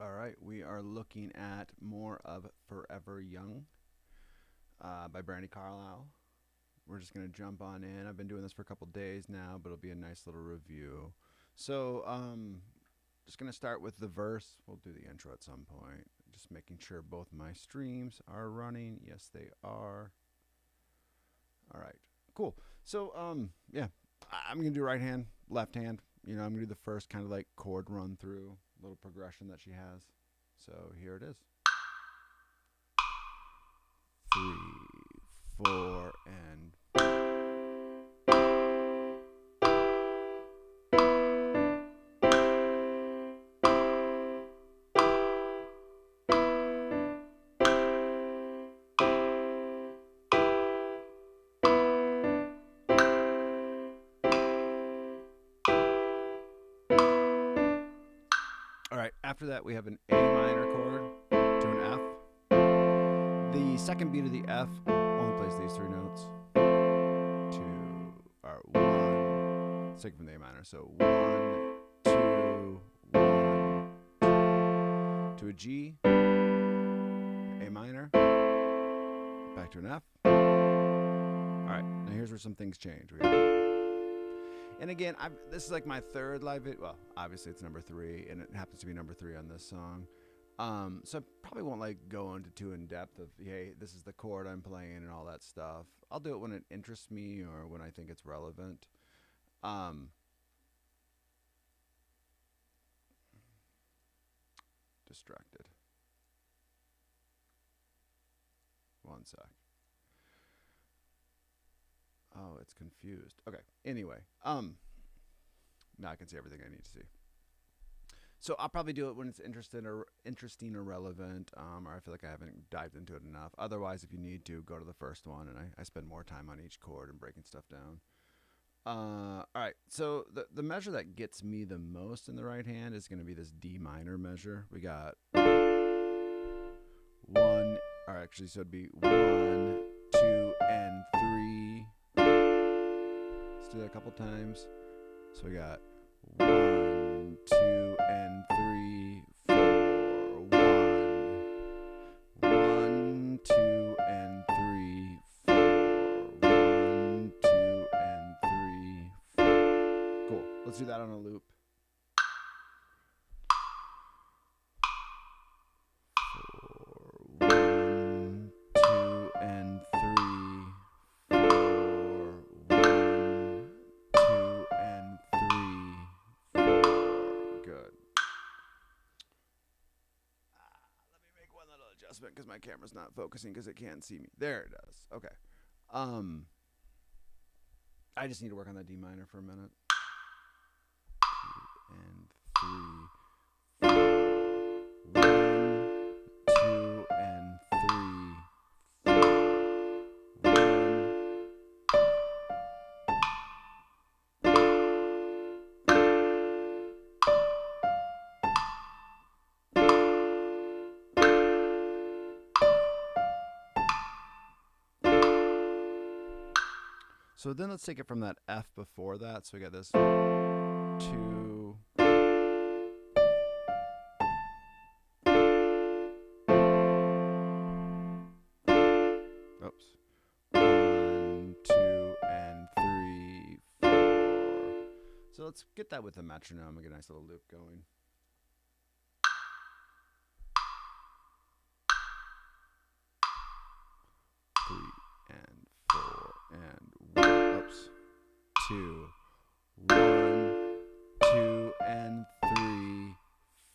All right, we are looking at more of Forever Young by Brandi Carlile. We're just going to jump on in. I've been doing this for a couple days now, but it'll be a nice little review. So, just going to start with the verse. We'll do the intro at some point. Just making sure both my streams are running. Yes, they are. All right, cool. So, yeah, I'm going to do right hand, left hand. I'm going to do the first kind of like chord run through, little progression that she has. So here it is. 3, 4, and all right, after that we have an A minor chord to an F. The second beat of the F only plays these 3 notes. 1, second from the A minor. So 1, 2, 1, 2. To a G, A minor, back to an F. All right, now here's where some things change. And again, this is like my third live video. Well, obviously it's number 3, and it happens to be number 3 on this song. So I probably won't like go into too in depth of, hey, this is the chord I'm playing and all that stuff. I'll do it when it interests me or when I think it's relevant. Distracted. One sec. Oh, it's confused. Okay. Anyway, now I can see everything I need to see. So I'll probably do it when it's interesting or relevant, or I feel like I haven't dived into it enough. Otherwise, if you need to, go to the first one, and I spend more time on each chord and breaking stuff down. All right, so the measure that gets me the most in the right hand is going to be this D minor measure. We got 1, or actually, so it'd be 1, 2, and 3. Let's do that a couple times. So we got 1, 2, and 3, 4. 1, 2, and 3, 4. 1, 2, and 3, 4. Cool. Let's do that on a loop. 4, 1, 2, and 3, 4. 1, 2, and 3, 4. Good. Let me make one little adjustment because my camera's not focusing because it can't see me. There it does. Okay. I just need to work on that D minor for a minute. 2 and 3, 4. 1, 2, and 3, 4. 1. So then let's take it from that F before that. So we got this 2. Oops. 1, 2, and 3, 4. So let's get that with the metronome and get a nice little loop going. 3 and 4 and 1. Oops. 2. 1, 2, and 3,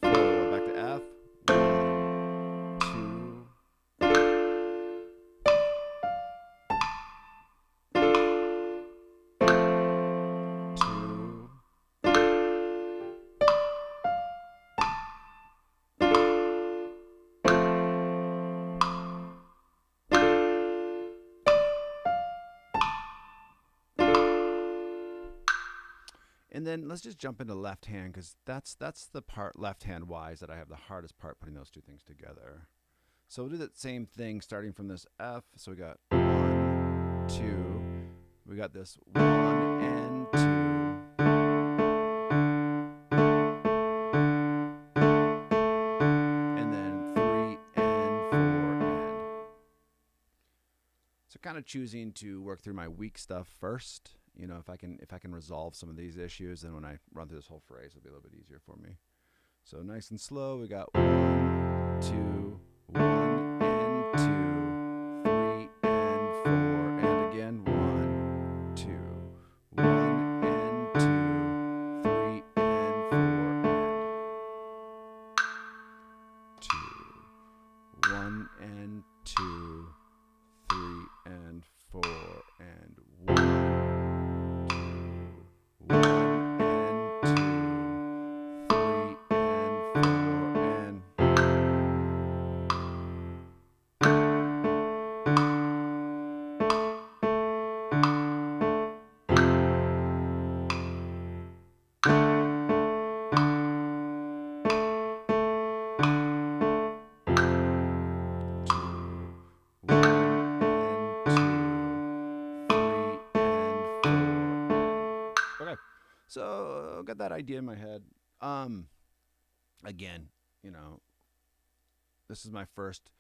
4. Back to F. 1, 2. 2. And then let's just jump into left hand because that's the part left hand wise that I have the hardest part putting those 2 things together. So we'll do that same thing starting from this F. So we got 1, 2. We got this 1 and 2. kind of choosing to work through my weak stuff first. You know, if I can resolve some of these issues, then when I run through this whole phrase, it'll be a little bit easier for me. So nice and slow. We got 1, 2, 1 and 2, 3 and 4, and again 1, 2, 1 and 2, 3 and 4 and 2, 1 and 2, 3 and 4 and 1. So got that idea in my head. Again, you know, this is my first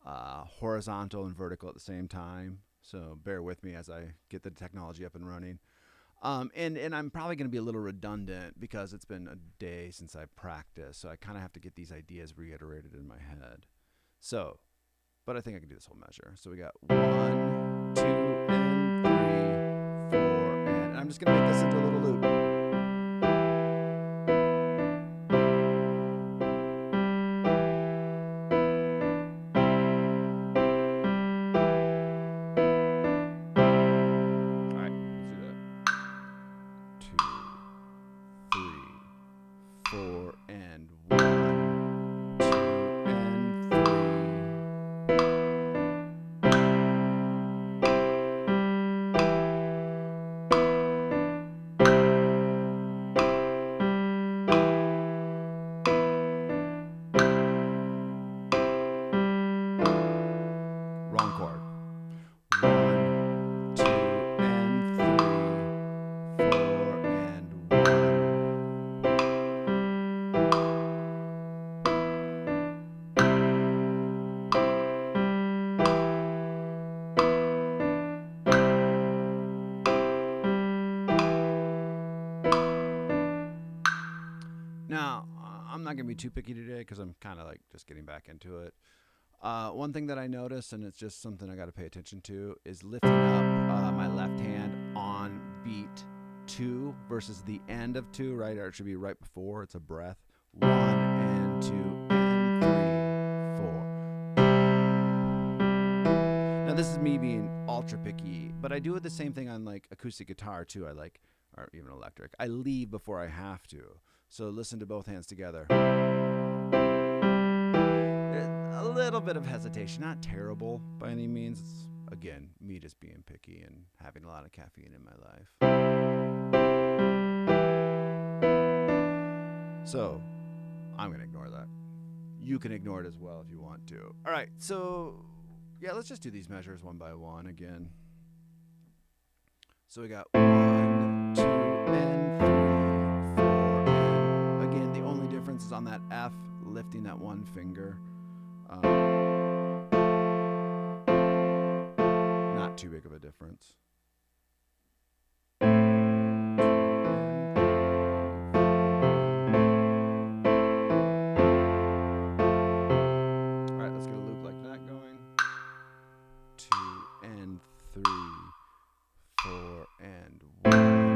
horizontal and vertical at the same time. So bear with me as I get the technology up and running. And I'm probably going to be a little redundant because it's been a day since I practiced. So I kind of have to get these ideas reiterated in my head. So, but I think I can do this whole measure. So we got 1, 2, and 3, 4, and I'm just going to make this into a little loop. Now, I'm not going to be too picky today because I'm kind of like just getting back into it. One thing that I noticed, and it's just something I got to pay attention to, is lifting up my left hand on beat 2 versus the end of 2, right? Or it should be right before. It's a breath. 1 and 2 and 3, 4. Now, this is me being ultra picky, but I do it the same thing on like acoustic guitar too. Or even electric. I leave before I have to. So listen to both hands together. A little bit of hesitation, not terrible by any means. It's, again, me just being picky and having a lot of caffeine in my life. So I'm going to ignore that. You can ignore it as well if you want to. All right, so yeah, let's just do these measures one by one again. So we got 1, 2, and 3. Is on that F, lifting that one finger. Not too big of a difference. All right, let's get a loop like that going. 2 and 3, 4 and 1.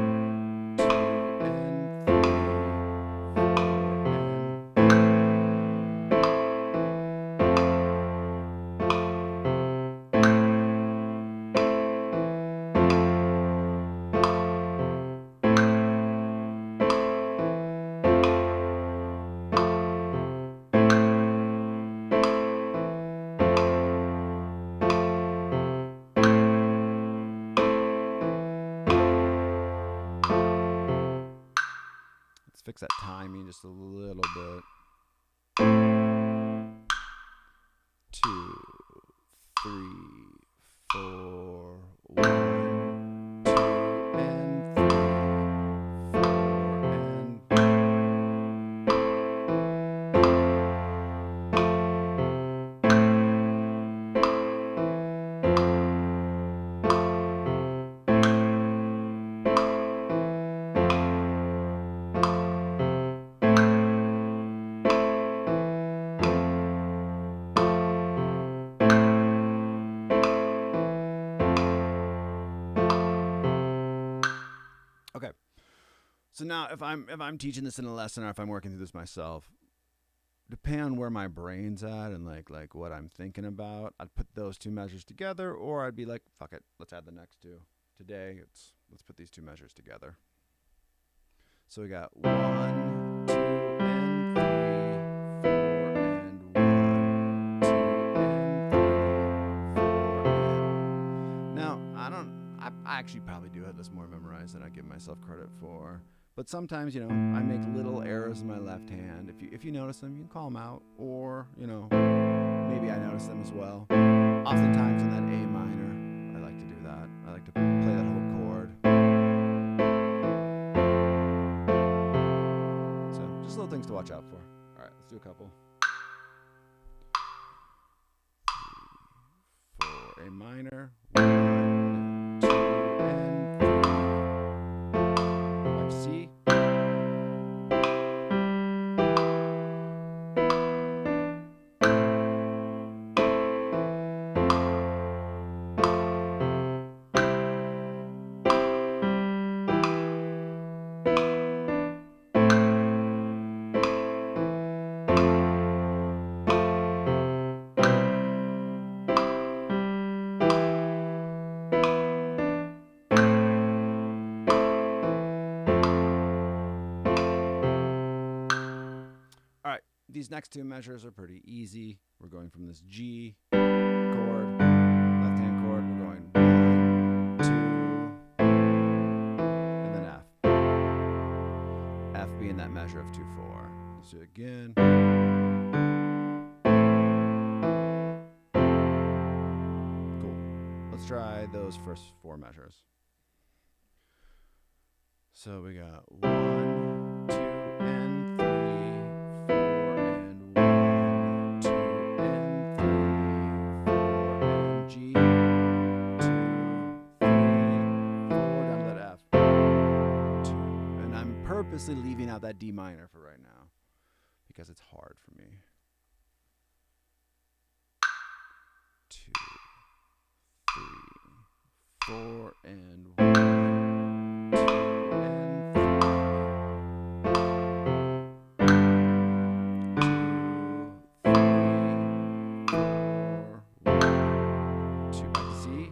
Fix that timing just a little bit. 2, 3, 4, 1, 2 and 3, 4 and So now if I'm teaching this in a lesson or if I'm working through this myself, depending on where my brain's at and like what I'm thinking about, I'd put those two measures together, or I'd be like, fuck it, let's add the next two. Today, let's put these two measures together. So we got 1, 2, and 3, 4, and 1, 2, and 3, 4, and. Now, I actually probably do have this more memorized than I give myself credit for. But sometimes, I make little errors in my left hand. If you notice them, you can call them out. Or, maybe I notice them as well. Oftentimes in that A minor, I like to do that. I like to play that whole chord. So, just little things to watch out for. All right, let's do a couple. 3, 4, A minor. 1, 2, and 3. Like C. These next two measures are pretty easy. We're going from this G chord, left hand chord. We're going 1, 2, and then F. F being that measure of 2, 4. Let's do it again. Cool. Let's try those first 4 measures. So we got 1, 2, and 3. 4 and 1, 2 and 3, 4 and G, 2, 3, 4 down to that F, 2, and I'm purposely leaving out that D minor for right now because it's hard for me. 2, 3, 4 and 1, 2 and 3. 2, back to C.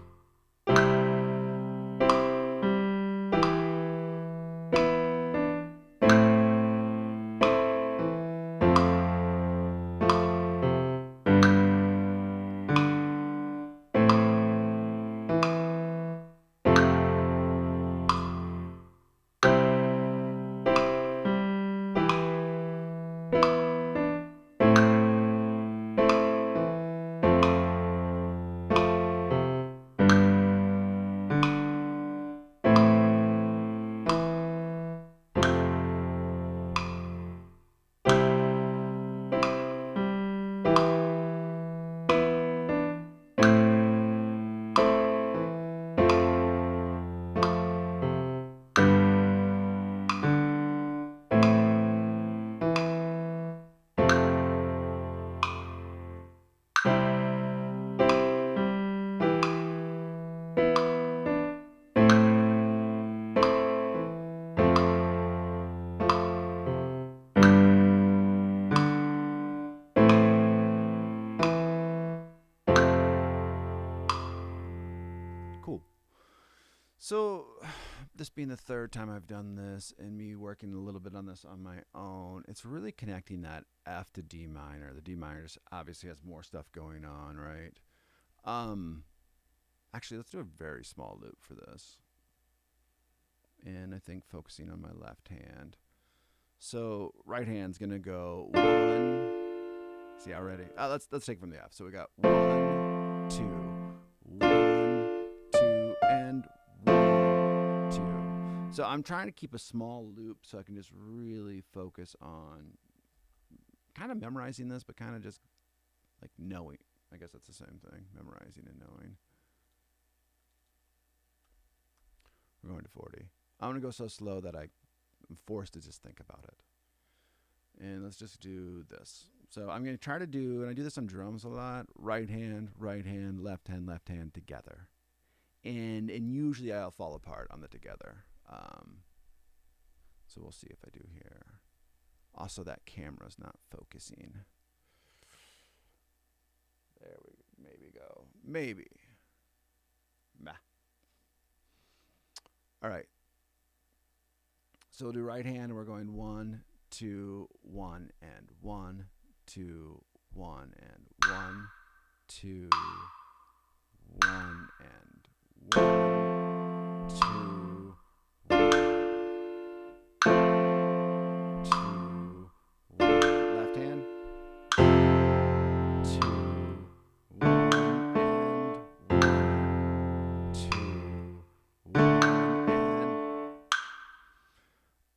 Cool. So, this being the third time I've done this and me working a little bit on this on my own, it's really connecting that F to D minor. The D minor just obviously has more stuff going on, right? Actually, let's do a very small loop for this. And I think focusing on my left hand. So, right hand's going to go 1. See, already. Let's take it from the F. So, we got 1, 2, 1, 2, and 1, 2. So I'm trying to keep a small loop so I can just really focus on kind of memorizing this, but kind of just like knowing. I guess that's the same thing, memorizing and knowing. We're going to 40. I'm going to go so slow that I'm forced to just think about it. And let's just do this. So I'm going to try to do, and I do this on drums a lot, right hand, left hand together. And usually I'll fall apart on the together. So we'll see if I do here. Also, that camera's not focusing. There we maybe go. Maybe. Nah. All right. So we'll do right hand, and we're going 1, 2, 1, and 1, 2, 1, and 1, 2, 1, and 1, 2, 1, 2, 1. Left hand. 2, 1, and 1, 2, 1, and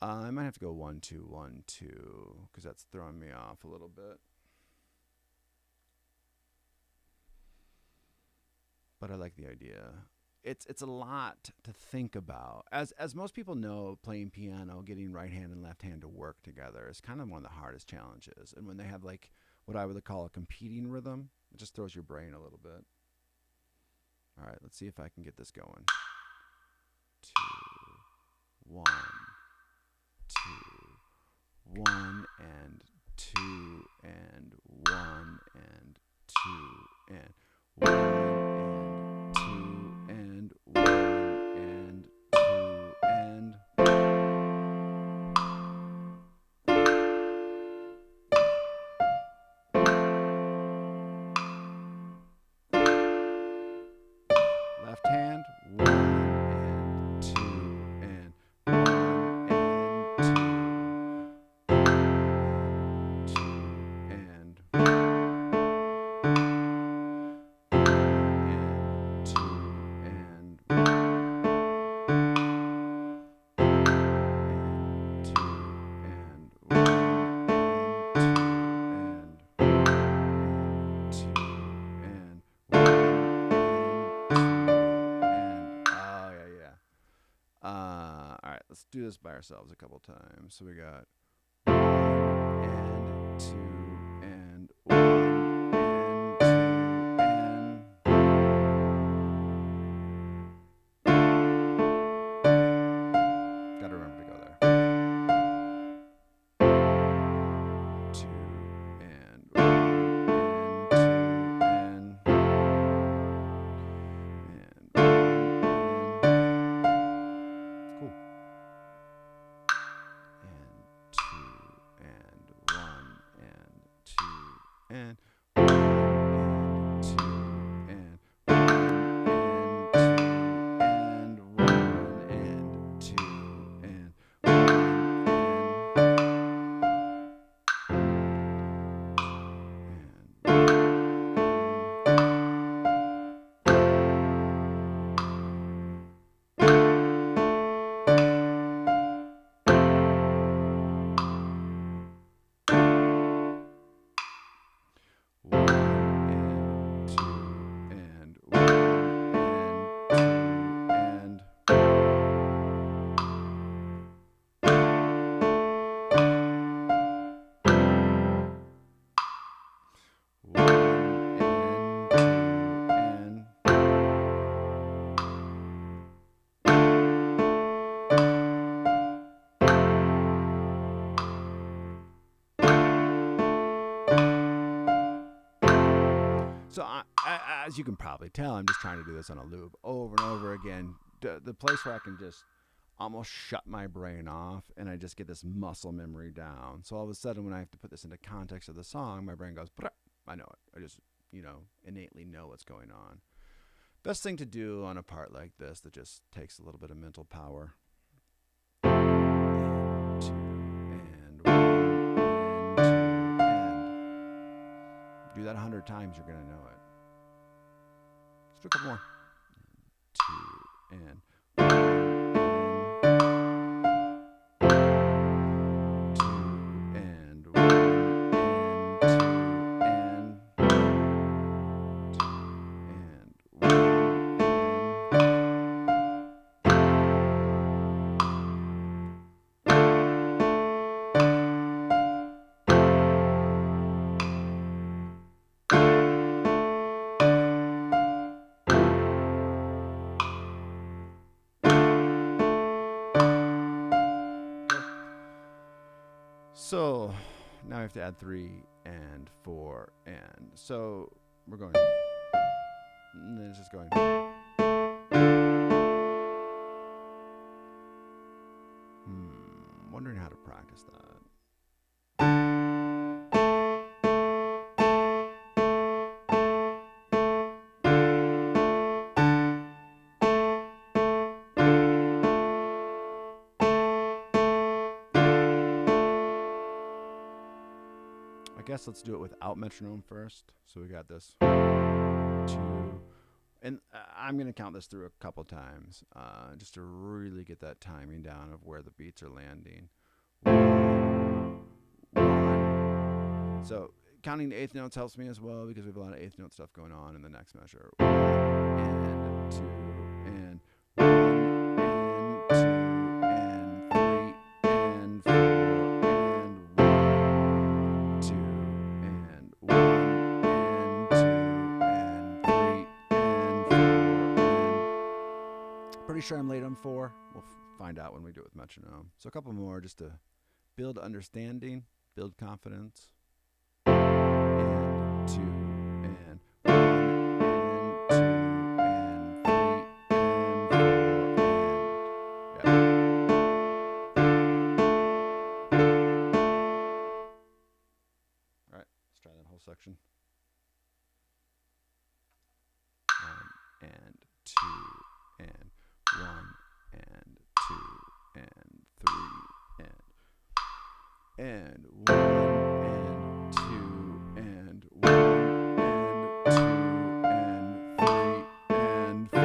I might have to go 1, 2, 1, 2 because that's throwing me off a little bit. But I like the idea. It's a lot to think about. As most people know, playing piano, getting right hand and left hand to work together is kind of one of the hardest challenges. And when they have like what I would call a competing rhythm, it just throws your brain a little bit. All right, let's see if I can get this going. 2, 1, 2, 1, and 2, and 1, and 2, and 1, and 2, and 1, and 2, and left hand, 1, and 2, and 1, and 2, 2, and 2, and 2, and 1, oh yeah. All right, let's do this by ourselves a couple times. So we got 1 and 2 and 1 and 2 and gotta remember to go there. 2 and 1 and 2 and 1 cool. And 2 and 1 and 2 and 1 and 2 and 1 and 2 and 1 and 2 and 1 So as you can probably tell, I'm just trying to do this on a loop over and over again. The place where I can just almost shut my brain off and I just get this muscle memory down. So all of a sudden when I have to put this into context of the song, my brain goes, I know it. I just, innately know what's going on. Best thing to do on a part like this that just takes a little bit of mental power. And 2 and 1 and 2 and do that 100 times, you're going to know it. Let's do a couple more. 2 and 1 and 2 and 1 and 2 and 1 So now we have to add 3 and 4 and so we're going. And then it's just going. Wondering how to practice that. I guess let's do it without metronome first. So we got this 2, and I'm going to count this through a couple times just to really get that timing down of where the beats are landing. 1, 1. So counting the eighth notes helps me as well because we have a lot of eighth note stuff going on in the next measure. 1 and 2 and 1 and 2 and 3 and 4 and 1, 2 and 1 and 2 and 3 and 4 and pretty sure I'm late on 4. We'll find out when we do it with metronome. So a couple more just to build understanding, build confidence. And 2 and 1 and 2 and 3 and 4 and yeah. All right, let's try that whole section. 1 and 2 and 1 and 2 and 3 and 1 and 2 and 1 and 2 and 3 and 4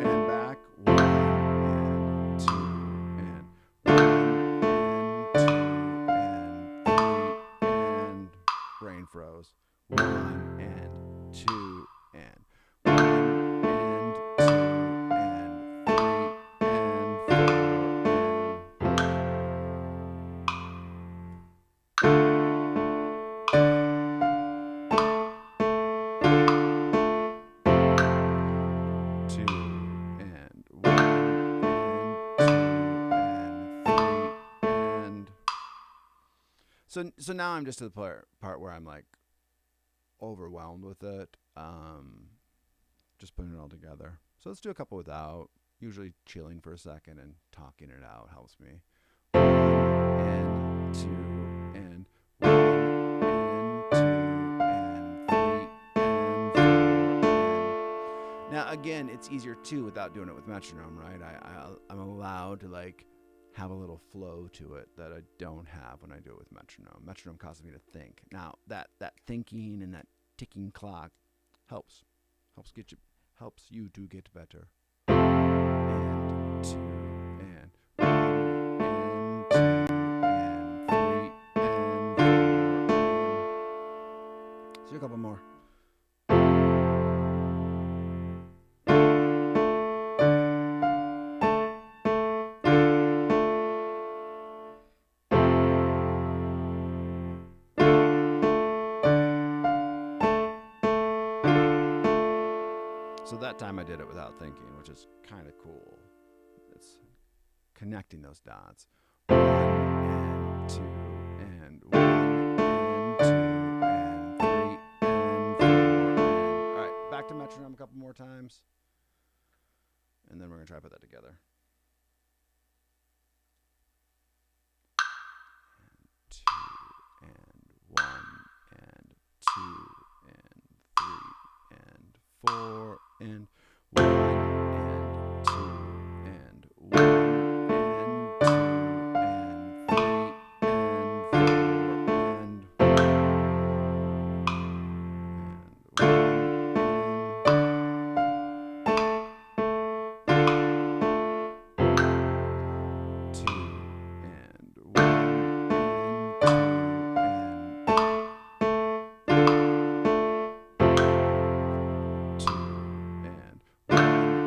and back. 1 and 2 and 1 and 2 and 3 and brain froze. 1 and 2 and 1 and 2 and 3 and 4 So now I'm just to the part where I'm like overwhelmed with it, just putting it all together. So let's do a couple without. Usually chilling for a second and talking it out helps me. 1 and 2 and 1 and 2 and 3 and 4 and now again it's easier too without doing it with metronome, right? I'm allowed to like have a little flow to it that I don't have when I do it with metronome. Metronome causes me to think. Now that thinking and that ticking clock helps you to get better. And 2 and 1 and 2 and 3 and 4 and so a couple more. So that time I did it without thinking, which is kind of cool. It's connecting those dots. 1 and 2 and 1 and 2 and 3 and 4 and all right, back to metronome a couple more times. And then we're going to try to put that together. And 2 and 1 and 2 and 3 and 4 and 1 and 2 and 1 and 2 and 3 and 4 and 1 and 2 and 1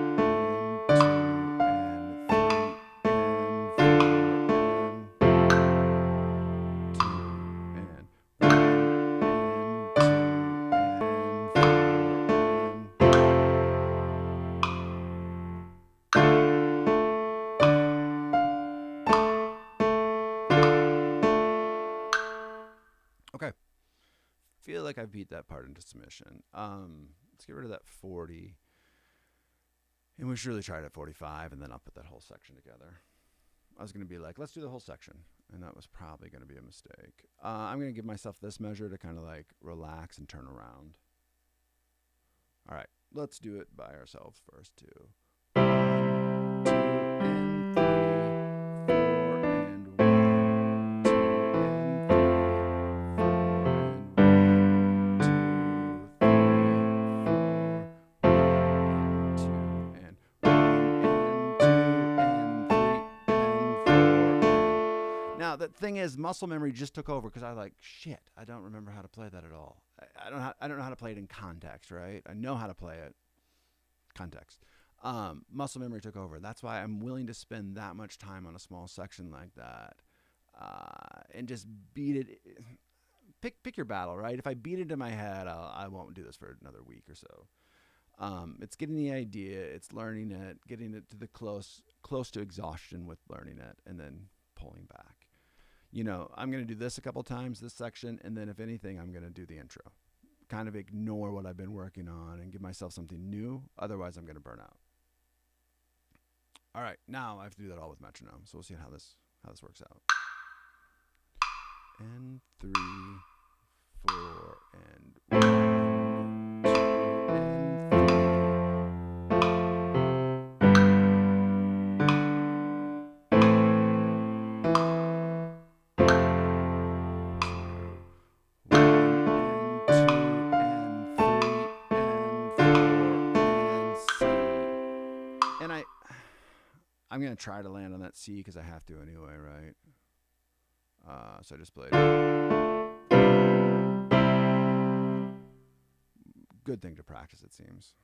like I beat that part into submission. Let's get rid of that 40. And we should really try it at 45, and then I'll put that whole section together. I was going to be like, let's do the whole section. And that was probably going to be a mistake. I'm going to give myself this measure to kind of like relax and turn around. All right, let's do it by ourselves first, too. 1, 2, and 3, 4, and 1, 2, and 3, 4, and 1, 2, 3, 4, 1, and 2, and 1, and 2, and 3, and 4, and... Now, the thing is, muscle memory just took over because I was like, shit, I don't remember how to play that at all. I don't know how to play it in context, right? I know how to play it. Context. Muscle memory took over. That's why I'm willing to spend that much time on a small section like that, and just beat it. Pick your battle, right? If I beat it in my head, I won't do this for another week or so. It's getting the idea, it's learning it, getting it to the close to exhaustion with learning it, and then pulling back. You know, I'm going to do this a couple times, this section, and then if anything, I'm going to do the intro. Kind of ignore what I've been working on and give myself something new. Otherwise, I'm going to burn out. All right, now I have to do that all with metronome. So we'll see how this works out. And 3, 4, and 1, 2, and 3. I'm going to try to land on that C because I have to anyway, right? So I just played it. Good thing to practice, it seems.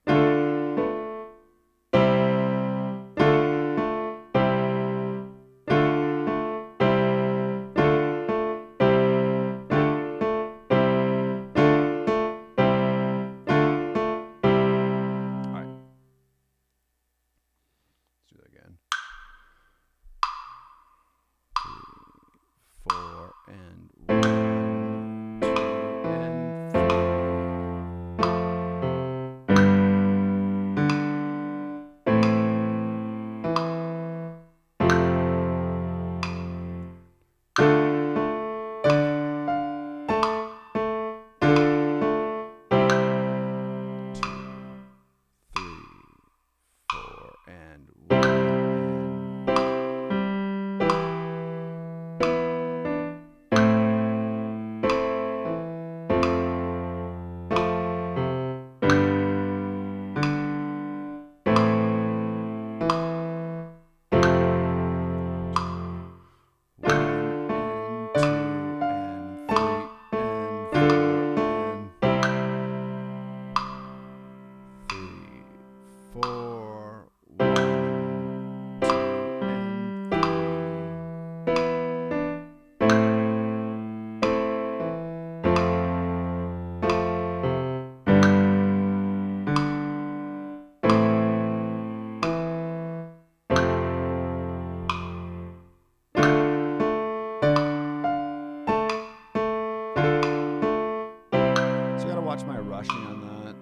Watch my rushing on that.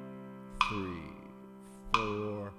3, 4.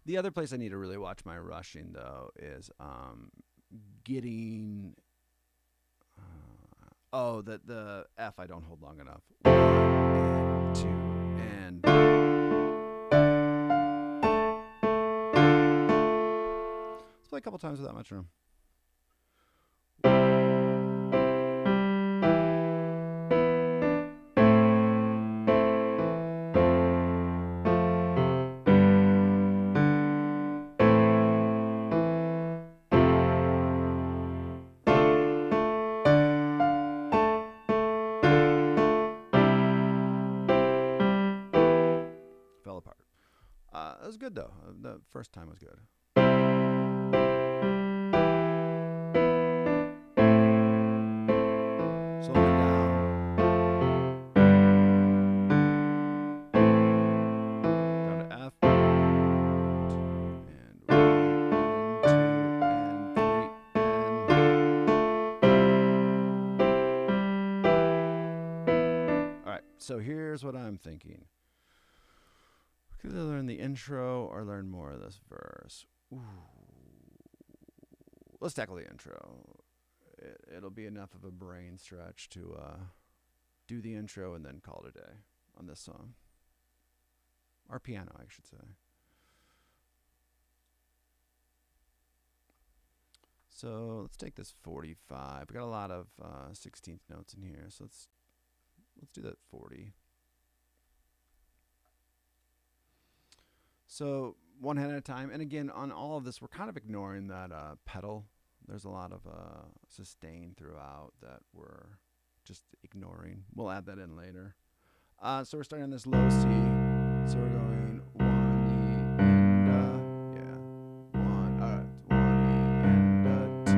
The other place I need to really watch my rushing, though, is getting... the F I don't hold long enough. 1 and 2 and... play a couple times without metronome. Fell apart. It was good though. The first time was good. Slow it down. Down to F. And 1, and 2, and 3, and... All right, so here's what I'm thinking. Could I learn the intro or learn more of this verse? Ooh. Let's tackle the intro. It'll be enough of a brain stretch to do the intro and then call it a day on this song. Or piano, I should say. So let's take this 45. We got a lot of 16th notes in here, so let's do that 40. So one hand at a time. And again, on all of this, we're kind of ignoring that pedal. There's a lot of sustain throughout that we're just ignoring. We'll add that in later. So we're starting on this low C. So we're going 1 E and 1 E and 2 E.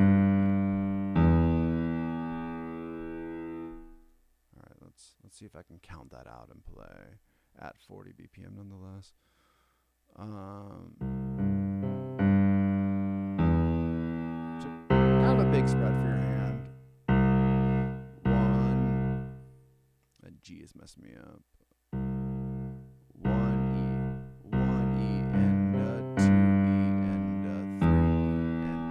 All right, let's see if I can count that out and play at 40 BPM nonetheless. So kind of a big spread for your hand. 1, that G is messing me up. 1 E, 1 E, and 2 E, and 3 E, and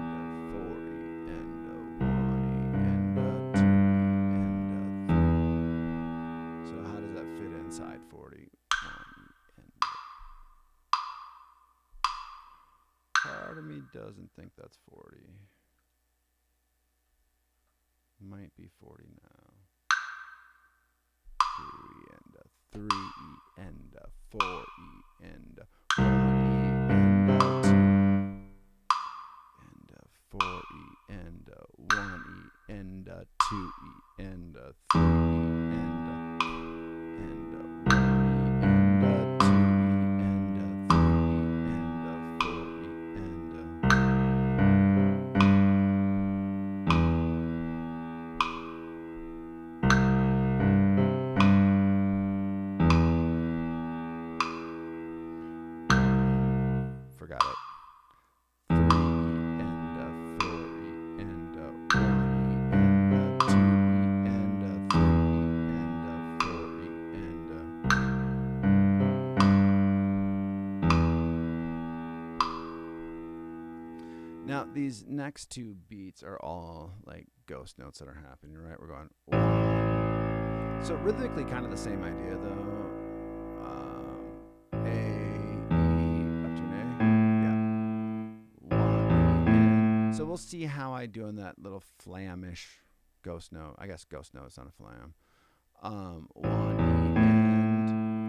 4 E, and 1 E, and 2 E, and 3. So how does that fit inside 40? Part of me doesn't think that's 40. Might be 40 now. 2 E and 3 E and 4 E and 1 E and 4 E and 1 E and 2 E and 3 E and 1 E. Forgot it. 3 E and 4 E and 1 E and 2 E and 3 E and 4 E and. Now these next two beats are all like ghost notes that are happening, right? We're going 1. So rhythmically, kind of the same idea though. So we'll see how I do on that little flamish ghost note. I guess ghost note is not a flam. 1 E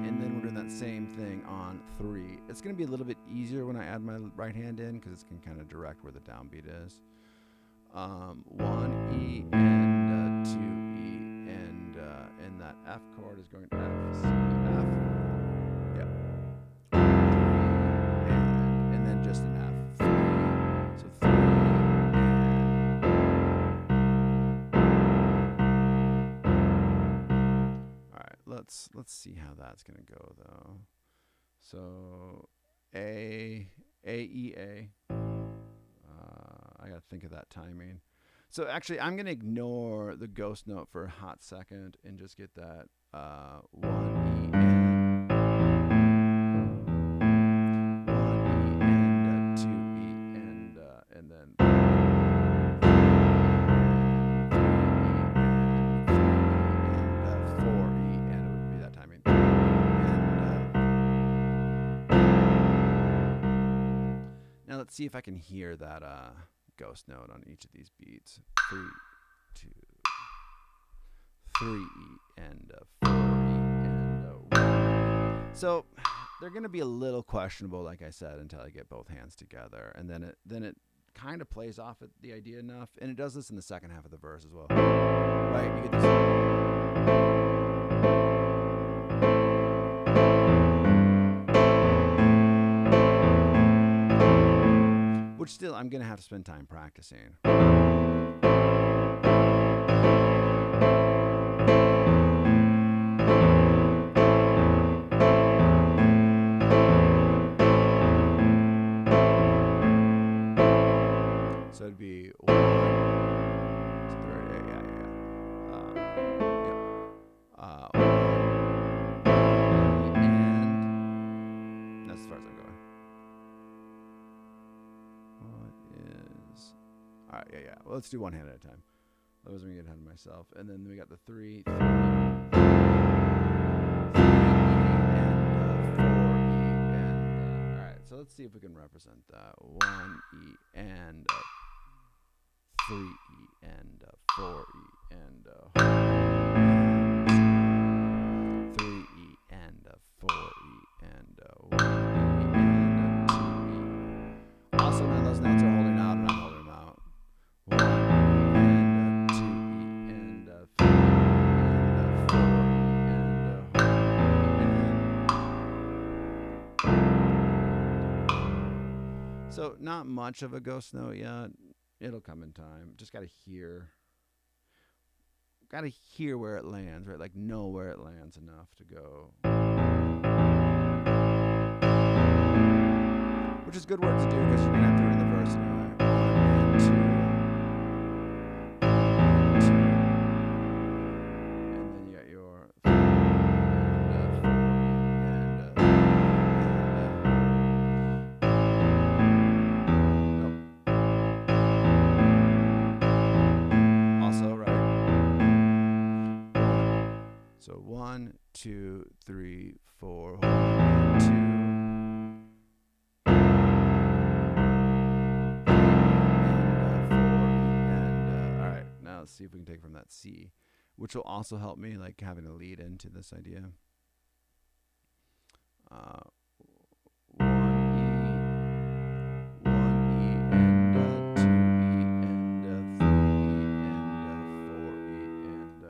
and then we're doing that same thing on 3. It's going to be a little bit easier when I add my right hand in because it's going to kind of direct where the downbeat is. 1 E and 2 E and that F chord is going F, C, F. Yep. 3 and then just an F. 3. So 3. Let's see how that's gonna go though. So A E A. I gotta think of that timing. So actually, I'm gonna ignore the ghost note for a hot second and just get that 1 E and 2 E and then. Let's let's see if I can hear that ghost note on each of these beats. 3, 2, 3 E and 4 E and 1. So they're going to be a little questionable, like I said, until I get both hands together, and then it kind of plays off at the idea enough, and it does this in the second half of the verse as well. Right? You get this. Which still, I'm going to have to spend time practicing. So it'd be 1, 3, yeah. 1, and that's as far as I'm going. What is? All right, yeah. Well, let's do one hand at a time. Otherwise, I'm gonna get ahead of myself. And then we got the 3, 3, 3 E and 4 E and. All right, so let's see if we can represent that. 1 E and 3 E and 4 E and 3 E and 4 E and 1 E and 2 E. Also, none of those notes are holding out, and I'm holding them out. 1 E and 2 E and 3 and 4 E and. So not much of a ghost note yet. It'll come in time. Just gotta hear where it lands, right? Like know where it lands enough to go. Which is good work to do because you're gonna have to do it in the verse anyway. 1 and 2. 1 and 2. And then you got your 3 and 4 So 1, 2, 3, 4, 1, 2. And 4 and all right, now let's see if we can take it from that C, which will also help me, like having a lead into this idea. 1 E and 2 E and 3 E and 4 E and.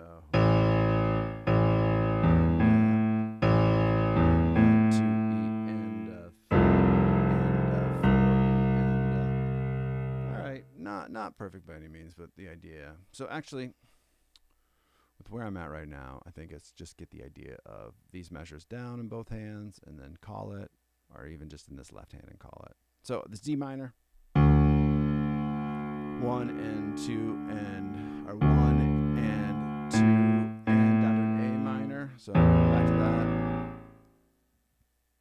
Not perfect by any means, but the idea. So actually, with where I'm at right now, I think it's just get the idea of these measures down in both hands and then call it, or even just in this left hand and call it. So this D minor, 1 and 2 and, or 1 and 2 and down to an A minor. So back to that.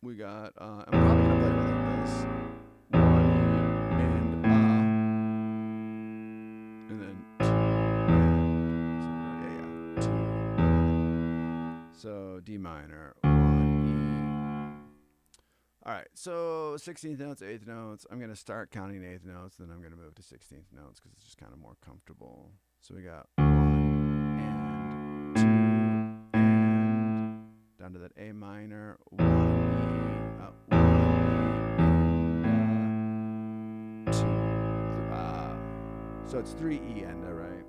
We got, I'm probably going to play it like this. 1 and then 2 and, so 2 so D minor, 1 E. All right, so 16th notes, 8th notes. I'm going to start counting 8th notes, then I'm going to move to 16th notes because it's just kind of more comfortable. So we got 1 and 2 and down to that A minor, 1 E, 1 E and 2. So it's 3 E and right?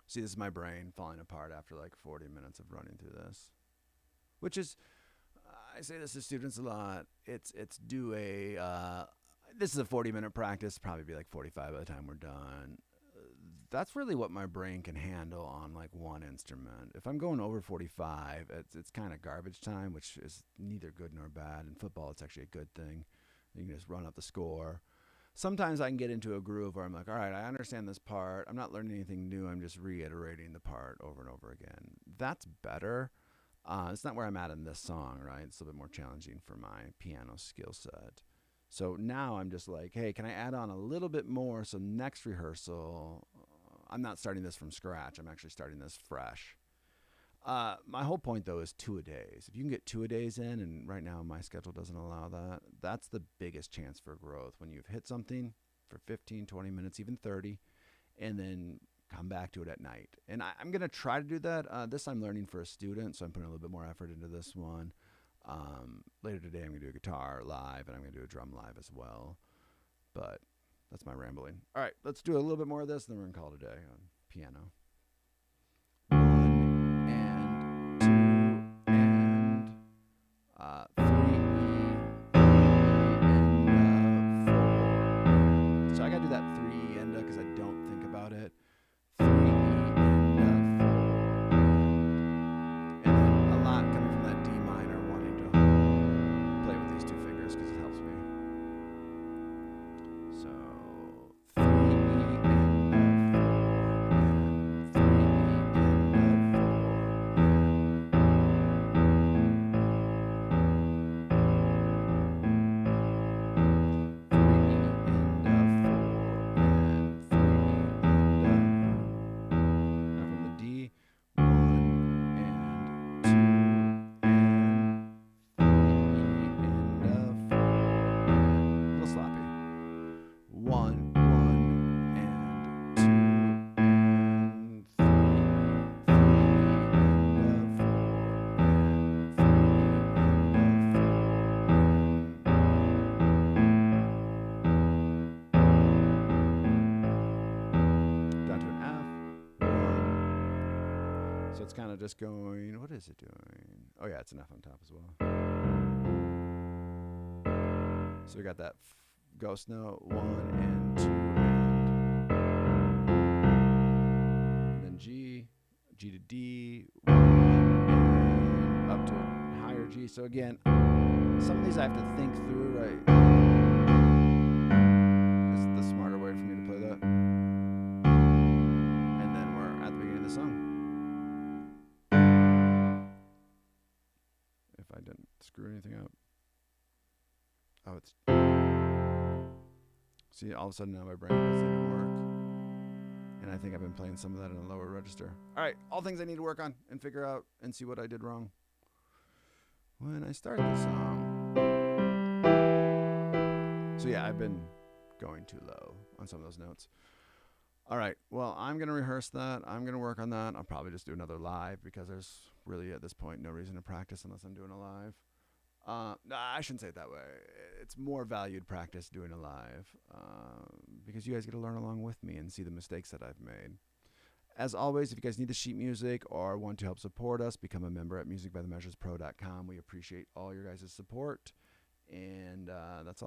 See, this is my brain falling apart after like 40 minutes of running through this, which is, I say this to students a lot. It's do a, this is a 40-minute practice, probably be like 45 by the time we're done. That's really what my brain can handle on like one instrument. If I'm going over 45, it's kind of garbage time, which is neither good nor bad. In football, it's actually a good thing. You can just run up the score. Sometimes I can get into a groove where I'm like, all right, I understand this part. I'm not learning anything new. I'm just reiterating the part over and over again. That's better. It's not where I'm at in this song, right? It's a little bit more challenging for my piano skill set. So now I'm just like, hey, can I add on a little bit more? So next rehearsal, I'm not starting this from scratch. I'm actually starting this fresh. My whole point though is two-a-days. If you can get two-a-days in, and right now my schedule doesn't allow that, that's the biggest chance for growth. When you've hit something for 15, 20 minutes, even 30, and then come back to it at night. And I'm going to try to do that. This I'm learning for a student, so I'm putting a little bit more effort into this one. Later today, I'm going to do a guitar live, and I'm going to do a drum live as well. But that's my rambling. All right, let's do a little bit more of this, and then we're going to call it a day on piano. 1 and 2 and 3E and 4. So I got to do that 3 and because I don't think about it. 3E and 4. And then a lot coming from that D minor, wanting to play with these two fingers because it helps me. So 3E and 4 and 3E and 4 So it's kind of just going, what is it doing? Oh yeah, it's an F on top as well. So we got that ghost note, 1 and 2 and then G to D, 1 and up to a higher G. So again, some of these I have to think through, right? This is the smarter way for me to play that. And then we're at the beginning of the song. If I didn't screw anything up. Oh, it's... See, all of a sudden now my brain doesn't even work. And I think I've been playing some of that in a lower register. All right, all things I need to work on and figure out and see what I did wrong when I start the song. So yeah, I've been going too low on some of those notes. All right, well, I'm going to rehearse that. I'm going to work on that. I'll probably just do another live because there's really, at this point, no reason to practice unless I'm doing a live. No, I shouldn't say it that way. It's more valued practice doing a live because you guys get to learn along with me and see the mistakes that I've made. As always, if you guys need the sheet music or want to help support us, become a member at musicbythemeasurespro.com. We appreciate all your guys' support, and that's all I have.